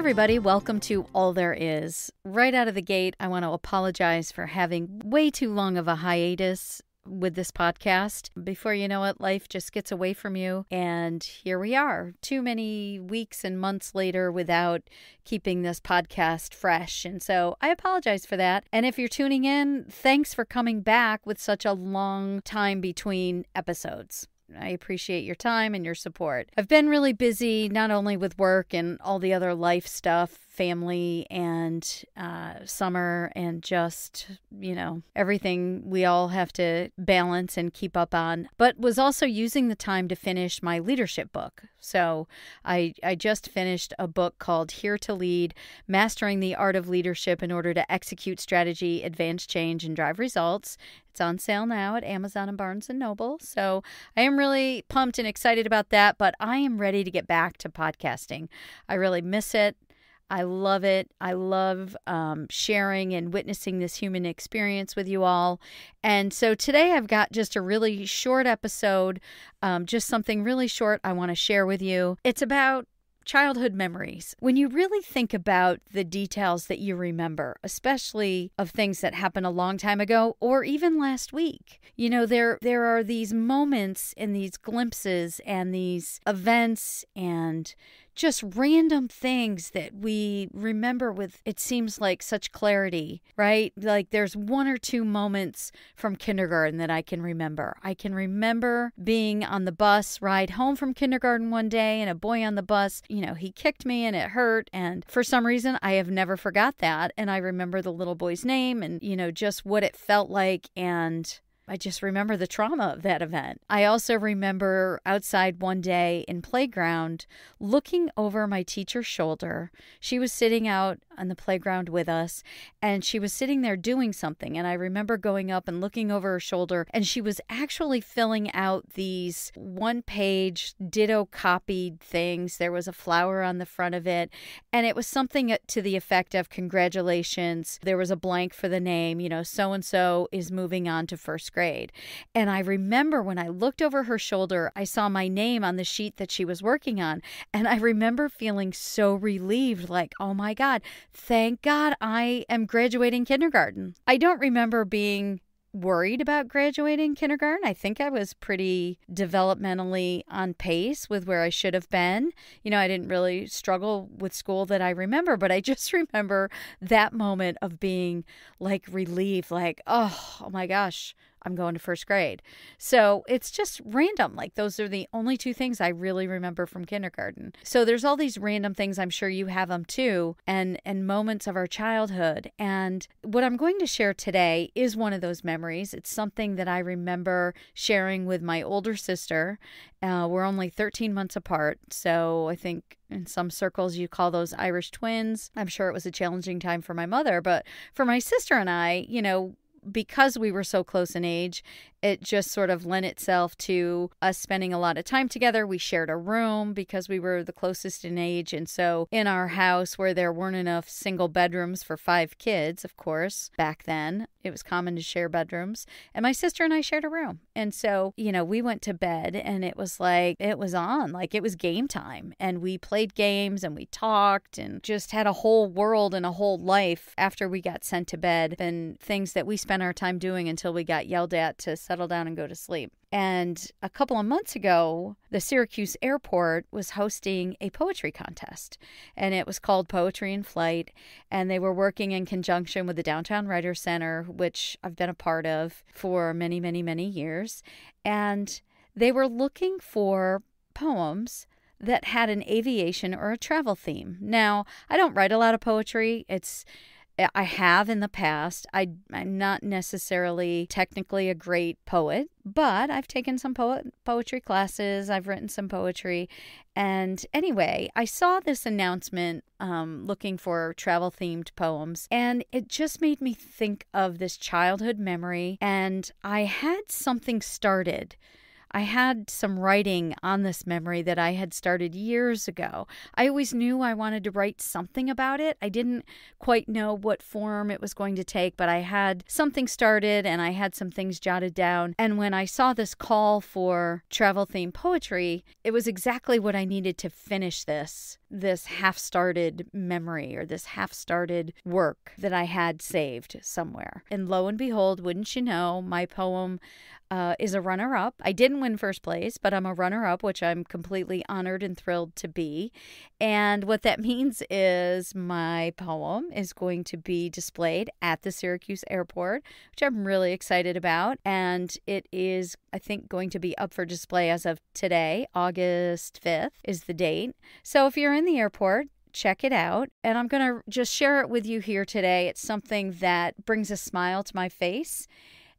everybody, welcome to All There Is. Right out of the gate, I want to apologize for having way too long of a hiatus with this podcast. Before you know it, life just gets away from you, and here we are, too many weeks and months later without keeping this podcast fresh, and so I apologize for that. And if you're tuning in, thanks for coming back with such a long time between episodes. I appreciate your time and your support. I've been really busy, not only with work and all the other life stuff, family and summer and just, everything we all have to balance and keep up on, but was also using the time to finish my leadership book. So I just finished a book called Here to Lead, Mastering the Art of Leadership in Order to Execute Strategy, Advance Change, and Drive Results. It's on sale now at Amazon and Barnes & Noble. So I am really pumped and excited about that, but I am ready to get back to podcasting. I really miss it. I love it. I love sharing and witnessing this human experience with you all. And so today I've got just a really short episode, just something really short I want to share with you. It's about childhood memories. When you really think about the details that you remember, especially of things that happened a long time ago or even last week, there are these moments and these glimpses and these events and just random things that we remember with, it seems like, such clarity, right? Like there's one or two moments from kindergarten that I can remember. I can remember being on the bus ride home from kindergarten one day, and a boy on the bus, he kicked me and it hurt. And for some reason, I have never forgot that. And I remember the little boy's name and, just what it felt like. And I just remember the trauma of that event. I also remember outside one day in playground looking over my teacher's shoulder. She was sitting out on the playground with us, and she was sitting there doing something. And I remember going up and looking over her shoulder, and she was actually filling out these one-page ditto copied things. There was a flower on the front of it, and it was something to the effect of, congratulations. There was a blank for the name, so-and-so is moving on to first grade. And I remember when I looked over her shoulder, I saw my name on the sheet that she was working on. And I remember feeling so relieved, like, oh my God, thank God I am graduating kindergarten. I don't remember being worried about graduating kindergarten. I think I was pretty developmentally on pace with where I should have been. I didn't really struggle with school that I remember, but I just remember that moment of being like relieved, like, oh my gosh, I'm going to first grade. So it's just random. Like those are the only two things I really remember from kindergarten. So there's all these random things. I'm sure you have them too, and moments of our childhood. And what I'm going to share today is one of those memories. It's something that I remember sharing with my older sister. We're only 13 months apart. So I think in some circles you call those Irish twins. I'm sure it was a challenging time for my mother, but for my sister and I, because we were so close in age, it just sort of lent itself to us spending a lot of time together. We shared a room because we were the closest in age. And so in our house, where there weren't enough single bedrooms for 5 kids, of course, back then, it was common to share bedrooms. And my sister and I shared a room. And so, we went to bed and it was like, it was on, like it was game time. And we played games and we talked and just had a whole world and a whole life after we got sent to bed, and things that we spent our time doing until we got yelled at to settle down and go to sleep. And a couple of months ago, the Syracuse airport was hosting a poetry contest, and it was called Poetry in Flight. And they were working in conjunction with the Downtown Writers Center, which I've been a part of for many, many, many years. And they were looking for poems that had an aviation or a travel theme. Now, I don't write a lot of poetry. I have in the past. I'm not necessarily technically a great poet, but I've taken some poetry classes. I've written some poetry. And anyway, I saw this announcement looking for travel-themed poems, and it just made me think of this childhood memory. And I had something started. I had some writing on this memory that I had started years ago. I always knew I wanted to write something about it. I didn't quite know what form it was going to take, but I had something started and I had some things jotted down. And when I saw this call for travel-themed poetry, it was exactly what I needed to finish this half-started memory or this half-started work that I had saved somewhere. And lo and behold, wouldn't you know, my poem is a runner-up. I didn't win first place, but I'm a runner-up, which I'm completely honored and thrilled to be. And what that means is my poem is going to be displayed at the Syracuse airport, which I'm really excited about. And it is, I think, going to be up for display as of today. August 5th is the date. So if you're in the airport, check it out. And I'm going to just share it with you here today. It's something that brings a smile to my face,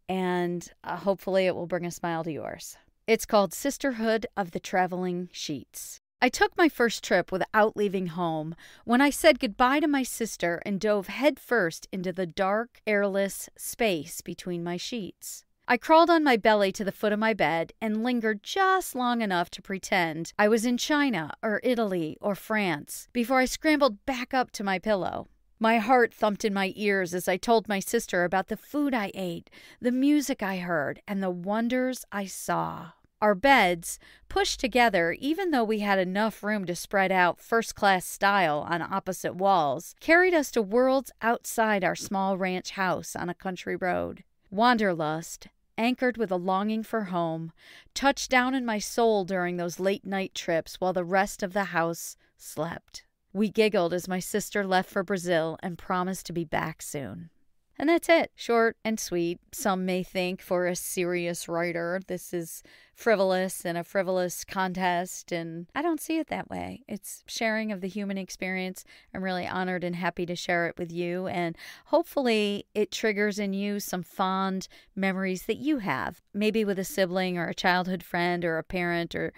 and hopefully it will bring a smile to yours. It's called Sisterhood of the Traveling Sheets. I took my first trip without leaving home when I said goodbye to my sister and dove headfirst into the dark, airless space between my sheets. I crawled on my belly to the foot of my bed and lingered just long enough to pretend I was in China or Italy or France before I scrambled back up to my pillow. My heart thumped in my ears as I told my sister about the food I ate, the music I heard, and the wonders I saw. Our beds, pushed together even though we had enough room to spread out first-class style on opposite walls, carried us to worlds outside our small ranch house on a country road. Wanderlust, anchored with a longing for home, touched down in my soul during those late-night trips while the rest of the house slept. We giggled as my sister left for Brazil and promised to be back soon. And that's it. Short and sweet. Some may think for a serious writer, this is frivolous and a frivolous contest, and I don't see it that way. It's sharing of the human experience. I'm really honored and happy to share it with you, and hopefully it triggers in you some fond memories that you have, maybe with a sibling or a childhood friend or a parent or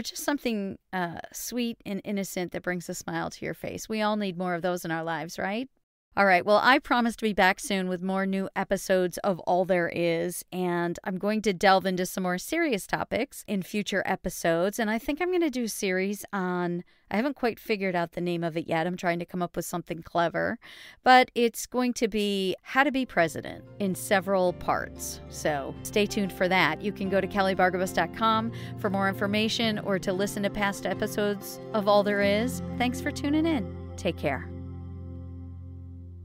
just something sweet and innocent that brings a smile to your face. We all need more of those in our lives, right? All right, well, I promise to be back soon with more new episodes of All There Is, and I'm going to delve into some more serious topics in future episodes, and I think I'm going to do a series on, I haven't quite figured out the name of it yet. I'm trying to come up with something clever, but it's going to be How to Be President in several parts, so stay tuned for that. You can go to kellybargabos.com for more information or to listen to past episodes of All There Is. Thanks for tuning in. Take care.